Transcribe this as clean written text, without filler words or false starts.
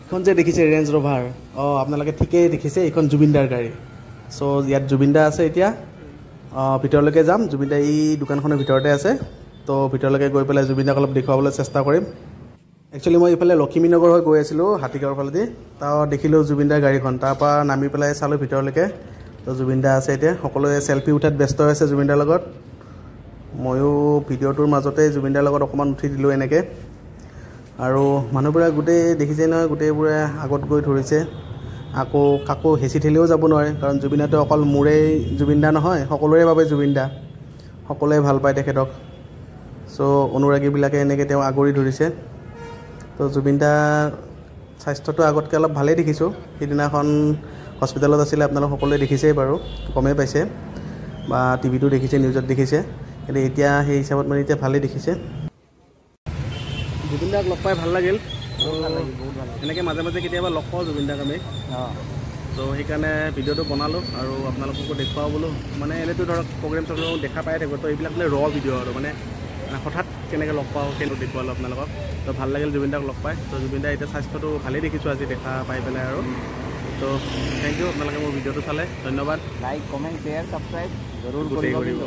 এখন যে দেখিছে ৰেঞ্জ ৰ'ভাৰ আপোনালোকে ঠিকেই দেখিছে এইখন জুবিনদাৰ গাড়ী চ' ইয়াত জুবিনদা আছে এতিয়া ভিতৰলৈকে যাম জুবিনদা এই দোকানখনৰ ভিতৰতে আছে তো ভিতৰলৈকে গৈ পেলাই জুবিনদাক অলপ দেখুৱাবলৈ চেষ্টা কৰিম একচুৱেলি মই এইফালে লখিমীনগৰ হৈ গৈ আছিলোঁ হাতীগাঁৱৰ ফালেদি তাৰ দেখিলোঁ জুবিনদাৰ গাড়ীখন তাৰপৰা নামি পেলাই চালোঁ ভিতৰলৈকে তো জুবিনদা আছে এতিয়া সকলোৱে চেল্ফি উঠাত ব্যস্ত হৈছে জুবিনদাৰ লগত ময়ো ভিডিঅ'টোৰ মাজতে জুবিনদাৰ লগত অকণমান উঠি দিলোঁ এনেকৈ আৰু মানুহবোৰে গোটেই দেখিছে নহয় গোটেইবোৰে আগত গৈ ধৰিছে আকৌ কাকো হেঁচি ঠেলিও যাব নোৱাৰে কাৰণ জুবিনদাটো অকল মোৰেই জুবিনদা নহয় সকলোৰে বাবে জুবিনদা সকলোৱে ভাল পায় তেখেতক চ' অনুৰাগীবিলাকে এনেকৈ তেওঁ আগৰি ধৰিছে তো জুবিনদাৰ স্বাস্থ্যটো আগতকৈ অলপ ভালেই দেখিছোঁ সিদিনাখন হস্পিটেলত আছিলে আপোনালোক সকলোৱে দেখিছেই বাৰু গমেই পাইছে বা টিভিটো দেখিছে নিউজত দেখিছে কিন্তু এতিয়া সেই হিচাপত মানে এতিয়া ভালেই দেখিছে জুবিনদাক লগ পাই ভাল লাগিল এনেকৈ মাজে মাজে কেতিয়াবা লগ পাওঁ জুবিনদাক আমি তো সেইকাৰণে ভিডিঅ'টো বনালোঁ আৰু আপোনালোককো দেখুৱাওঁ বোলো মানে এনেইতো ধৰক প্ৰগ্ৰেম চগ্ৰেম দেখা পাই থাকোঁ তো এইবিলাক মানে ৰ ভিডিঅ' আৰু মানে হঠাৎ কেনেকৈ লগ পাওঁ সেইটো দেখুৱালোঁ আপোনালোকক তো ভাল লাগিল জুবিনদাক লগ পাই তো জুবিনদা এতিয়া স্বাস্থ্যটো ভালেই দেখিছোঁ আজি দেখা পাই পেলাই আৰু তো থেংক ইউ আপোনালোকে মোৰ ভিডিঅ'টো চালে ধন্যবাদ লাইক কমেণ্ট শ্বেয়াৰ ছাবস্ক্ৰাইব জৰুৰ কৰিব